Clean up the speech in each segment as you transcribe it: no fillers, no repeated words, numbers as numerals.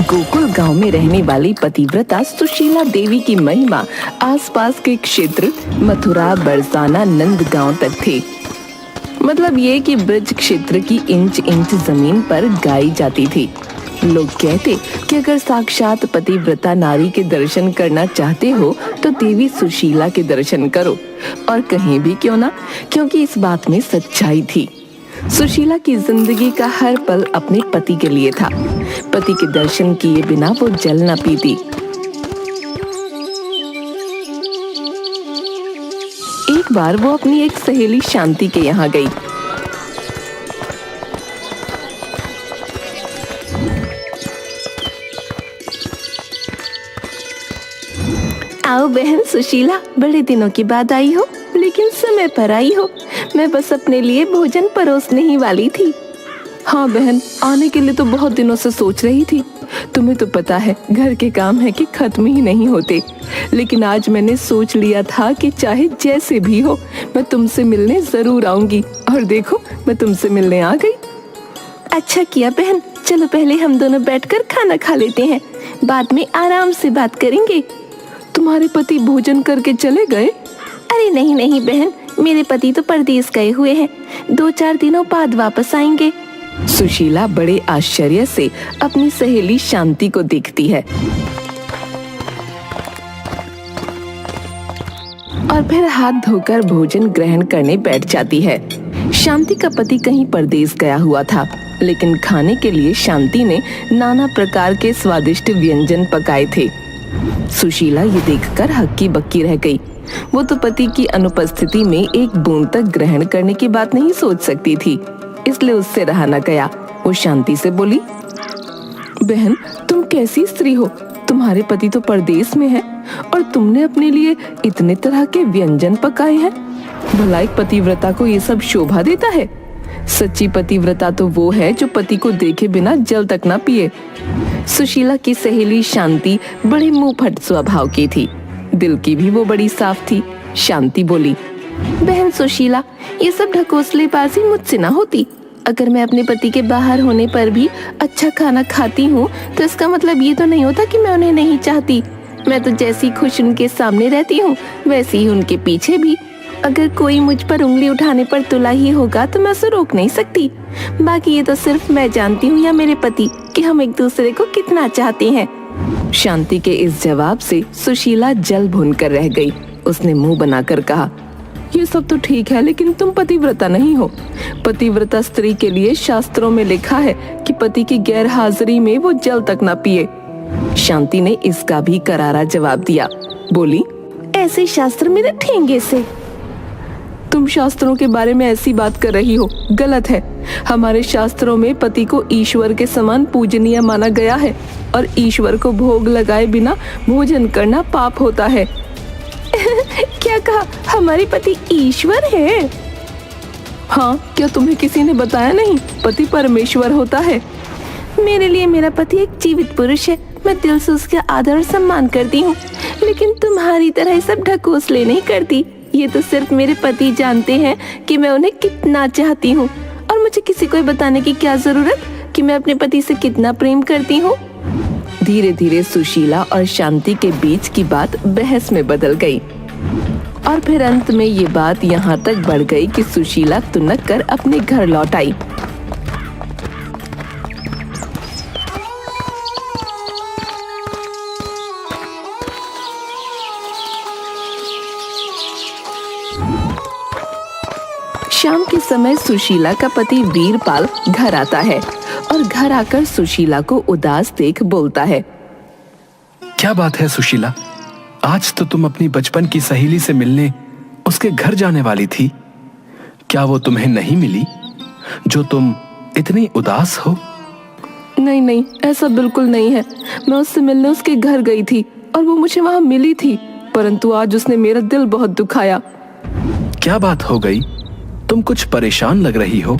गोकुल गांव में रहने वाली पतिव्रता सुशीला देवी की महिमा आसपास के क्षेत्र मथुरा, बरसाना, नंदगांव तक थे। मतलब ये कि ब्रज क्षेत्र की इंच इंच जमीन पर गाई जाती थी। लोग कहते कि अगर साक्षात पतिव्रता नारी के दर्शन करना चाहते हो तो देवी सुशीला के दर्शन करो, और कहीं भी क्यों ना, क्योंकि इस बात में सच्चाई थी। सुशीला की जिंदगी का हर पल अपने पति के लिए था। पति के दर्शन किए बिना वो जल न पीती। एक बार वो अपनी एक सहेली शांति के यहाँ गई। आओ बहन सुशीला, बड़े दिनों के बाद आई हो, लेकिन समय पर आई हो। मैं बस अपने लिए भोजन परोसने ही वाली थी। हाँ बहन, आने के लिए तो बहुत दिनों से सोच रही थी। तुम्हें तो पता है घर के काम है कि खत्म ही नहीं होते, लेकिन आज मैंने सोच लिया था कि चाहे जैसे भी हो मैं तुमसे मिलने जरूर आऊंगी, और देखो मैं तुमसे मिलने आ गई। अच्छा किया बहन, चलो पहले हम दोनों बैठकर खाना खा लेते हैं, बाद में आराम से बात करेंगे। तुम्हारे पति भोजन करके चले गए? अरे नहीं नहीं बहन, मेरे पति तो परदेश गए हुए हैं, 2-4 दिनों बाद वापस आएंगे। सुशीला बड़े आश्चर्य से अपनी सहेली शांति को देखती है और फिर हाथ धोकर भोजन ग्रहण करने बैठ जाती है। शांति का पति कहीं परदेश गया हुआ था, लेकिन खाने के लिए शांति ने नाना प्रकार के स्वादिष्ट व्यंजन पकाए थे। सुशीला ये देखकर हक्की बक्की रह गई। वो तो पति की अनुपस्थिति में एक बूंद तक ग्रहण करने की बात नहीं सोच सकती थी, इसलिए उससे रहा न गया। वो शांति से बोली, बहन तुम कैसी स्त्री हो, तुम्हारे पति तो परदेश में है और तुमने अपने लिए इतने तरह के व्यंजन पकाए हैं। भला एक पतिव्रता को ये सब शोभा देता है? सच्ची पतिव्रता तो वो है जो पति को देखे बिना जल तक ना पिए। सुशीला की सहेली शांति बड़े मुंहफट स्वभाव की थी, दिल की भी वो बड़ी साफ थी। शांति बोली, बहन सुशीला, ये सब ढकोसलेबाजी मुझसे ना होती। अगर मैं अपने पति के बाहर होने पर भी अच्छा खाना खाती हूँ तो इसका मतलब ये तो नहीं होता कि मैं उन्हें नहीं चाहती। मैं तो जैसी खुश उनके सामने रहती हूँ वैसे ही उनके पीछे भी। अगर कोई मुझ पर उंगली उठाने पर तुला ही होगा तो मैं उसे रोक नहीं सकती। बाकी ये तो सिर्फ मैं जानती हूँ या मेरे पति कि हम एक दूसरे को कितना चाहते हैं। शांति के इस जवाब से सुशीला जल भून कर रह गई। उसने मुंह बनाकर कहा, ये सब तो ठीक है, लेकिन तुम पतिव्रता नहीं हो। पतिव्रता स्त्री के लिए शास्त्रों में लिखा है कि पति की गैर हाजिरी में वो जल तक न पिए। शांति ने इसका भी करारा जवाब दिया। बोली, ऐसे शास्त्र मेरे ठेंगे से। तुम शास्त्रों के बारे में ऐसी बात कर रही हो, गलत है। हमारे शास्त्रों में पति को ईश्वर के समान पूजनीय माना गया है और ईश्वर को भोग लगाए बिना भोजन करना पाप होता है। क्या कहा? हमारे पति ईश्वर है? हाँ, क्या तुम्हें किसी ने बताया नहीं? पति परमेश्वर होता है। मेरे लिए मेरा पति एक जीवित पुरुष है, मैं दिल से उसका आदर और सम्मान करती हूँ, लेकिन तुम्हारी तरह सब ढकोसले नहीं करती। ये तो सिर्फ मेरे पति जानते हैं कि मैं उन्हें कितना चाहती हूँ, और मुझे किसी को बताने की क्या जरूरत कि मैं अपने पति से कितना प्रेम करती हूँ। धीरे धीरे सुशीला और शांति के बीच की बात बहस में बदल गई, और फिर अंत में ये बात यहाँ तक बढ़ गई कि सुशीला तुनक कर अपने घर लौट आई। शाम के समय सुशीला का पति वीरपाल घर आता है और घर आकर सुशीला को उदास देख बोलता है, क्या बात है सुशीला, आज तो तुम अपनी बचपन की सहेली से मिलने उसके घर जाने वाली थी। क्या वो तुम्हें नहीं मिली जो तुम इतनी उदास हो? नहीं नहीं, ऐसा बिल्कुल नहीं है। मैं उससे मिलने उसके घर गई थी और वो मुझे वहाँ मिली थी, परंतु आज उसने मेरा दिल बहुत दुखाया। क्या बात हो गई? तुम कुछ परेशान लग रही हो।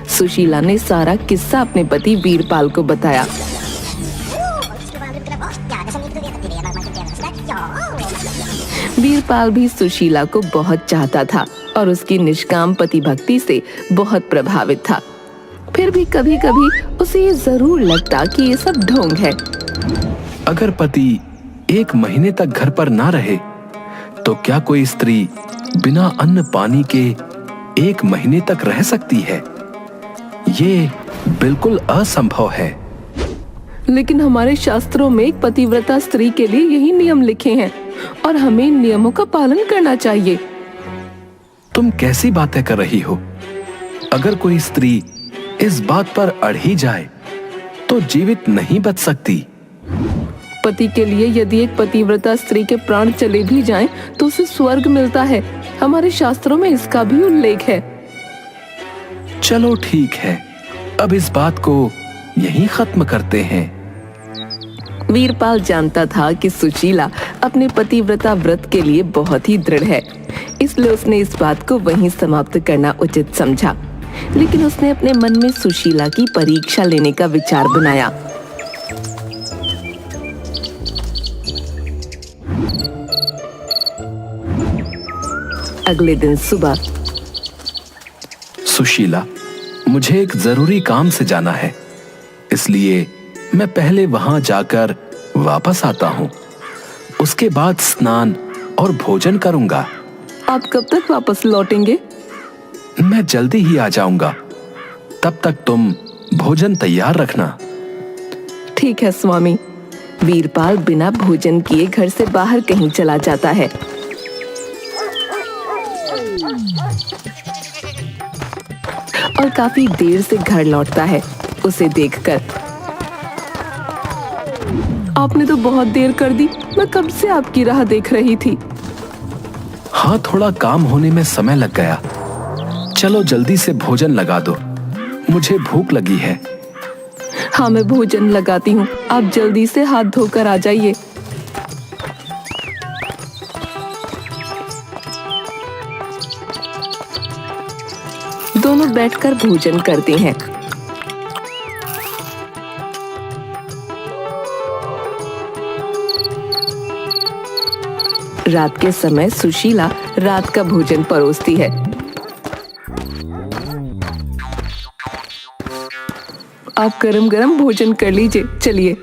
सुशीला ने सारा किस्सा अपने पति वीरपाल को बताया। वीरपाल भी सुशीला को बहुत चाहता था और उसकी निष्काम पति भक्ति से बहुत प्रभावित था। फिर भी कभी कभी उसे ये जरूर लगता कि ये सब ढोंग है। अगर पति 1 महीने तक घर पर ना रहे तो क्या कोई स्त्री बिना अन्न पानी के 1 महीने तक रह सकती है? ये बिल्कुल असंभव है। लेकिन हमारे शास्त्रों में एक पतिव्रता स्त्री के लिए यही नियम लिखे हैं और हमें इन नियमों का पालन करना चाहिए। तुम कैसी बातें कर रही हो? अगर कोई स्त्री इस बात पर अड़ ही जाए तो जीवित नहीं बच सकती। पति के लिए यदि एक पतिव्रता स्त्री के प्राण चले भी जाएं, तो उसे स्वर्ग मिलता है। हमारे शास्त्रों में इसका भी उल्लेख है। चलो ठीक है, अब इस बात को यहीं खत्म करते हैं। वीरपाल जानता था कि सुशीला अपने पतिव्रता व्रत के लिए बहुत ही दृढ़ है, इसलिए उसने इस बात को वहीं समाप्त करना उचित समझा। लेकिन उसने अपने मन में सुशीला की परीक्षा लेने का विचार बनाया। अगले दिन सुबह। सुशीला, मुझे एक जरूरी काम से जाना है, इसलिए मैं पहले वहां जाकर वापस आता हूँ। उसके बाद स्नान और भोजन करूंगा। आप कब तक वापस लौटेंगे? मैं जल्दी ही आ जाऊंगा। तब तक तुम भोजन तैयार रखना। ठीक है स्वामी। वीरपाल बिना भोजन किए घर से बाहर कहीं चला जाता है। और काफी देर से घर लौटता है। उसे देखकर, आपने तो बहुत देर कर दी। मैं कब से आपकी राह देख रही थी। हाँ, थोड़ा काम होने में समय लग गया। चलो जल्दी से भोजन लगा दो, मुझे भूख लगी है। हाँ, मैं भोजन लगाती हूँ। आप जल्दी से हाथ धोकर आ जाइए। दोनों बैठकर भोजन करते हैं। रात के समय सुशीला रात का भोजन परोसती है। आप गरम गरम भोजन कर लीजिए। चलिए।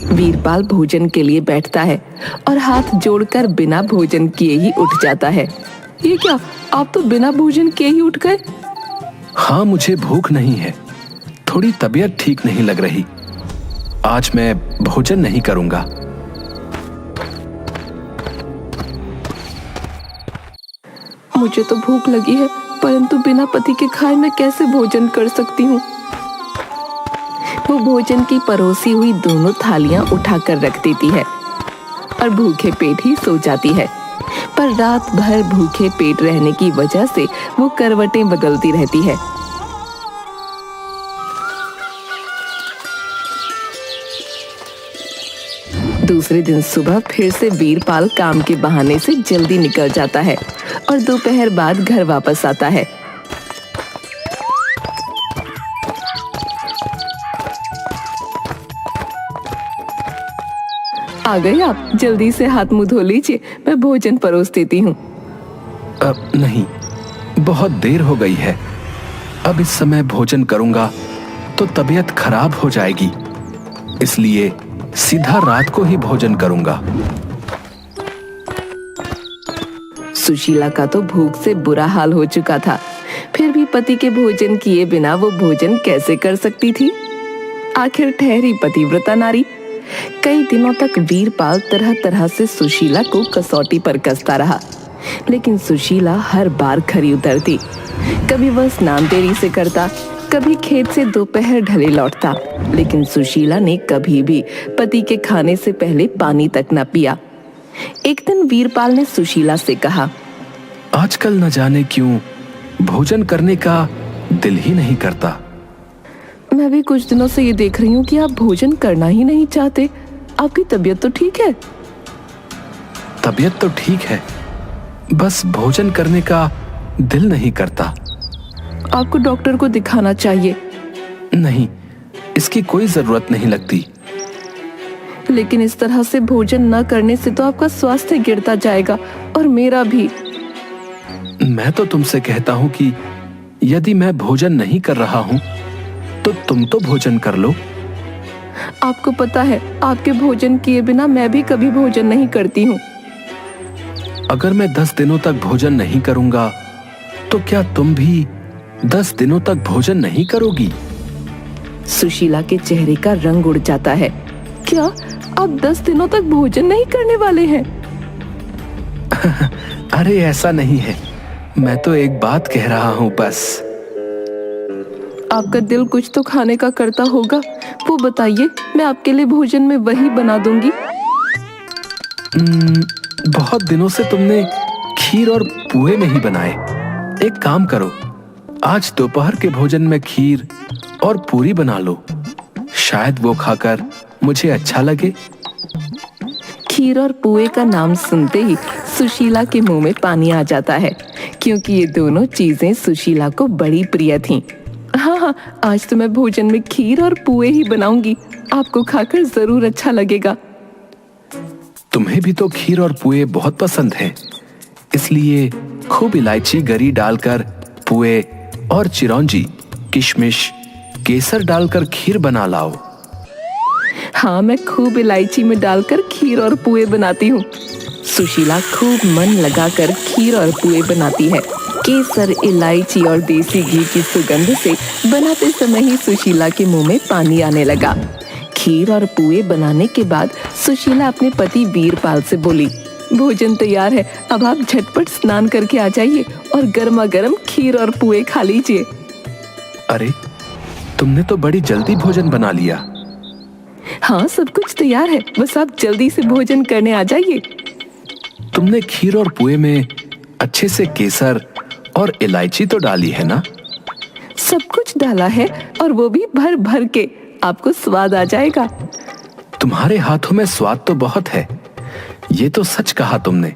वीरपाल भोजन के लिए बैठता है और हाथ जोड़कर बिना भोजन किए ही उठ जाता है। ये क्या, आप तो बिना भोजन किए ही उठ गए? हाँ, मुझे भूख नहीं है। थोड़ी तबीयत ठीक नहीं लग रही। आज मैं भोजन नहीं करूंगा। मुझे तो भूख लगी है, परंतु बिना पति के खाए मैं कैसे भोजन कर सकती हूँ? वो भोजन की परोसी हुई दोनों थालियां उठाकर रख देती है और भूखे पेट ही सो जाती है। पर रात भर भूखे पेट रहने की वजह से वो करवटें बदलती रहती है। दूसरे दिन सुबह फिर से वीरपाल काम के बहाने से जल्दी निकल जाता है और दोपहर बाद घर वापस आता है। आ गए आप? जल्दी से हाथ मुंह धो लीजिए, मैं भोजन परोस देती हूँ। नहीं, बहुत देर हो गई है। अब इस समय भोजन करूंगा तो तबीयत खराब हो जाएगी, इसलिए सीधा रात को ही भोजन करूंगा। सुशीला का तो भूख से बुरा हाल हो चुका था, फिर भी पति के भोजन किए बिना वो भोजन कैसे कर सकती थी? आखिर ठहरी पतिव्रता नारी। कई दिनों तक वीरपाल तरह तरह से सुशीला को कसौटी पर कसता रहा, लेकिन सुशीला हर बार खरी उतरती। कभी वह स्नान देरी से करता, कभी खेत से दोपहर ढले लौटता, लेकिन सुशीला ने कभी भी पति के खाने से पहले पानी तक न पिया। एक दिन वीरपाल ने सुशीला से कहा, आजकल न जाने क्यों भोजन करने का दिल ही नहीं करता। मैं भी कुछ दिनों से ये देख रही हूँ कि आप भोजन करना ही नहीं चाहते। आपकी तबीयत तो ठीक है? तबीयत तो ठीक है, बस भोजन करने का दिल नहीं करता। आपको डॉक्टर को दिखाना चाहिए। नहीं, इसकी कोई जरूरत नहीं लगती। लेकिन इस तरह से भोजन न करने से तो आपका स्वास्थ्य गिरता जाएगा और मेरा भी। मैं तो तुमसे कहता हूं कि यदि मैं भोजन नहीं कर रहा हूं तो तुम तो भोजन कर लो। आपको पता है, आपके भोजन किए बिना मैं भी कभी भोजन नहीं करती हूँ। अगर मैं 10 दिनों तक भोजन नहीं करूंगा तो क्या तुम भी 10 दिनों तक भोजन नहीं करोगी? सुशीला के चेहरे का रंग उड़ जाता है। क्या आप 10 दिनों तक भोजन नहीं करने वाले हैं? अरे ऐसा नहीं है, मैं तो एक बात कह रहा हूं बस। आपका दिल कुछ तो खाने का करता होगा, वो बताइए, मैं आपके लिए भोजन में वही बना दूंगी। बहुत दिनों से तुमने खीर और पुए नहीं बनाए। एक काम करो, आज दोपहर के भोजन में खीर और पूरी बना लो, शायद वो खाकर मुझे अच्छा लगे। खीर और पुए का नाम सुनते ही सुशीला के मुंह में पानी आ जाता है, क्योंकि ये दोनों चीजें सुशीला को बड़ी प्रिय थीं। हाँ, आज तो मैं भोजन में खीर और पुए ही बनाऊंगी, आपको खाकर जरूर अच्छा लगेगा। तुम्हें भी तो खीर और पुए बहुत पसंद है, इसलिए खूब इलायची गरी डालकर पुए और चिरौंजी, किशमिश, केसर डालकर खीर बना लाओ। हाँ, मैं खूब इलायची में डालकर खीर और पुए बनाती हूँ। सुशीला खूब मन लगाकर खीर और पुए बनाती है। केसर, इलायची और देसी घी की सुगंध से बनाते समय ही सुशीला के मुंह में पानी आने लगा। खीर और पुए बनाने के बाद सुशीला अपने पति वीरपाल से बोली, भोजन तैयार है, अब आप झटपट स्नान करके आ जाइए और गर्मा गर्म खीर और पुए खा लीजिए। अरे, तुमने तो बड़ी जल्दी भोजन बना लिया। हाँ, सब कुछ तैयार है, बस आप जल्दी से भोजन करने आ जाइए। तुमने खीर और पुए में अच्छे से केसर और इलायची तो डाली है ना? सब कुछ डाला है, और वो भी भर भर के, आपको स्वाद आ जाएगा। तुम्हारे हाथों में स्वाद तो बहुत है, ये तो सच कहा तुमने।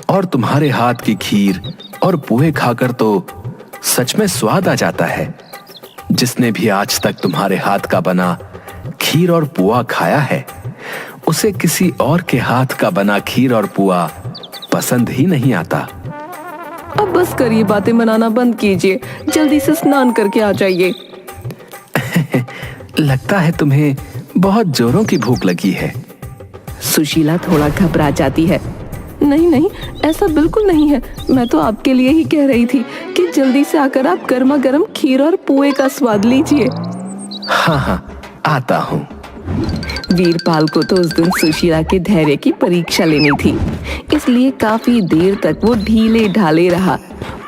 और तुम्हारे हाथ की खीर और पुए खाकर तो सच में स्वाद आ जाता है। जिसने भी आज तक तुम्हारे हाथ का बना खीर और पुआ खाया है, उसे किसी और के हाथ का बना खीर और पुआ पसंद ही नहीं आता। अब बस करिए, बातें बनाना बंद कीजिए, जल्दी से स्नान करके आ जाइए। लगता है तुम्हें बहुत जोरों की भूख लगी है। सुशीला थोड़ा घबरा जाती है। नहीं नहीं, ऐसा बिल्कुल नहीं है, मैं तो आपके लिए ही कह रही थी कि जल्दी से आकर आप गर्मा गर्म खीर और पुए का स्वाद लीजिए। हाँ, आता हूँ। वीरपाल को तो उस दिन सुशीला के धैर्य की परीक्षा लेनी थी, इसलिए काफी देर तक वो ढीले ढाले रहा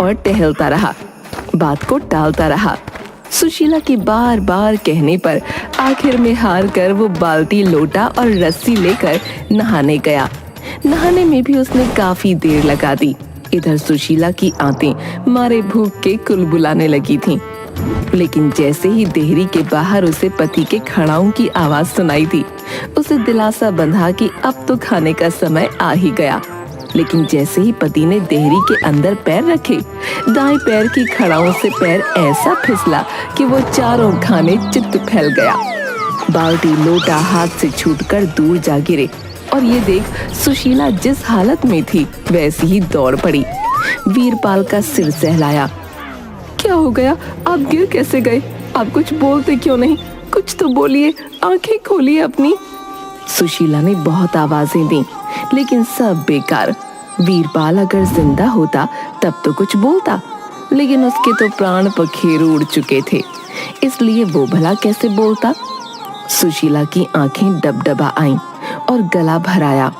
और टहलता रहा, बात को टालता रहा। सुशीला के बार बार कहने पर आखिर में हार कर वो बाल्टी, लोटा और रस्सी लेकर नहाने गया। नहाने में भी उसने काफी देर लगा दी। इधर सुशीला की आंतें मारे भूख के कुलबुलाने लगी थीं। लेकिन जैसे ही देहरी के बाहर उसे पति के खड़ाऊ की आवाज सुनाई दी, उसे दिलासा बंधा कि अब तो खाने का समय आ ही गया। लेकिन जैसे ही पति ने देहरी के अंदर पैर रखे, दाएं पैर की खड़ाऊ से पैर ऐसा फिसला कि वो चारों खाने चित्त फैल गया। बाल्टी, लोटा हाथ से छूटकर दूर जा गिरे और ये देख सुशीला जिस हालत में थी वैसी ही दौड़ पड़ी। वीरपाल का सिर सहलाया। क्या हो गया? आप गिर कैसे गए? आप कुछ बोलते क्यों नहीं? कुछ तो बोलिए, आंखें खोलिए अपनी। सुशीला ने बहुत आवाजें दी, लेकिन सब बेकार। वीरपाल अगर जिंदा होता तब तो कुछ बोलता, लेकिन उसके तो प्राण पखेरु उड़ चुके थे, इसलिए वो भला कैसे बोलता। सुशीला की आंखें डबडबा आईं और गला भराया।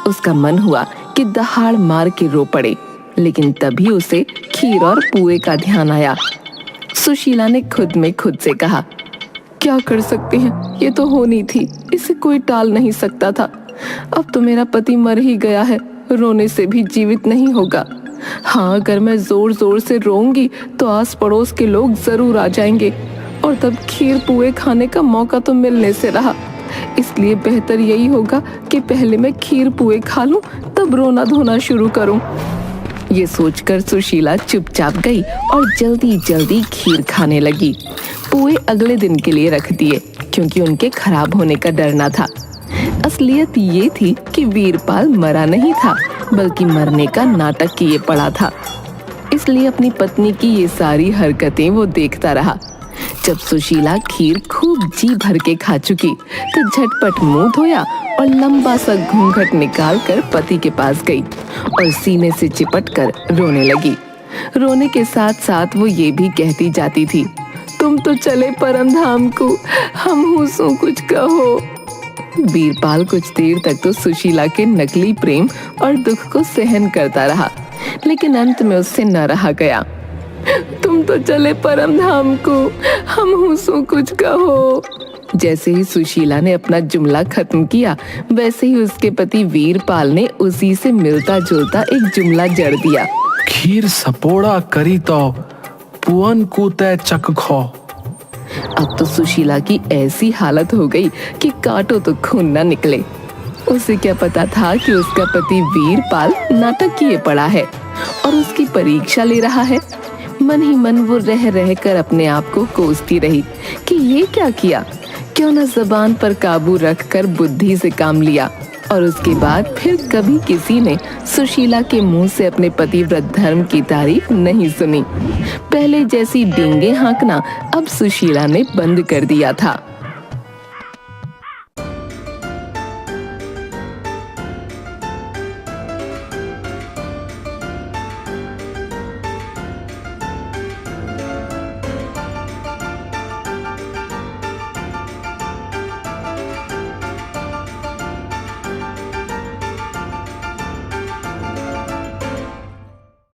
उसका मन हुआ कि दहाड़ मार के रो पड़े, लेकिन तभी उसे खीर और पुए का ध्यान आया। सुशीला ने खुद में खुद से कहा, क्या कर सकते हैं, ये तो होनी थी, इसे कोई टाल नहीं सकता था। अब तो मेरा पति मर ही गया है, रोने से भी जीवित नहीं होगा। हाँ, अगर मैं जोर जोर से रोऊंगी तो आस पड़ोस के लोग जरूर आ जाएंगे और तब खीर पुए खाने का मौका तो मिलने से रहा। इसलिए बेहतर यही होगा कि पहले मैं खीर पुए खा लूं, तब रोना धोना शुरू करूं। ये सोचकर सुशीला चुपचाप गई और जल्दी जल्दी खीर खाने लगी। पुए अगले दिन के लिए रख दिए, क्योंकि उनके खराब होने का डर न था। असलियत ये थी कि वीरपाल मरा नहीं था, बल्कि मरने का नाटक किए पड़ा था। इसलिए अपनी पत्नी की ये सारी हरकतें वो देखता रहा। जब सुशीला खीर खूब जी भर के खा चुकी तो झटपट मुंह धोया और लंबा सा घूंघट निकाल कर पति के पास गई और सीने से चिपट कर रोने लगी। रोने के साथ साथ वो ये भी कहती जाती थी, तुम तो चले परम धाम को, हम हुसों कुछ कहो। वीरपाल कुछ देर तक तो सुशीला के नकली प्रेम और दुख को सहन करता रहा, लेकिन अंत में उससे न रहा गया। तुम तो चले परम धाम को, हम हुसों कुछ कहो। जैसे ही सुशीला ने अपना जुमला खत्म किया, वैसे ही उसके पति वीरपाल ने उसी से मिलता जुलता एक जुमला जड़ दिया। खीर सपोड़ा करी तो पुअन कूते चक खो। अब तो सुशीला की ऐसी हालत हो गई कि काटो तो खून न निकले। उसे क्या पता था कि उसका पति वीरपाल नाटक किए पड़ा है और उसकी परीक्षा ले रहा है। मन ही मन वो रह रह कर अपने आप को कोसती रही कि ये क्या किया, क्यों न ज़बान पर काबू रख कर बुद्धि से काम लिया। और उसके बाद फिर कभी किसी ने सुशीला के मुंह से अपने पतिव्रत धर्म की तारीफ नहीं सुनी। पहले जैसी डींगे हाँकना अब सुशीला ने बंद कर दिया था।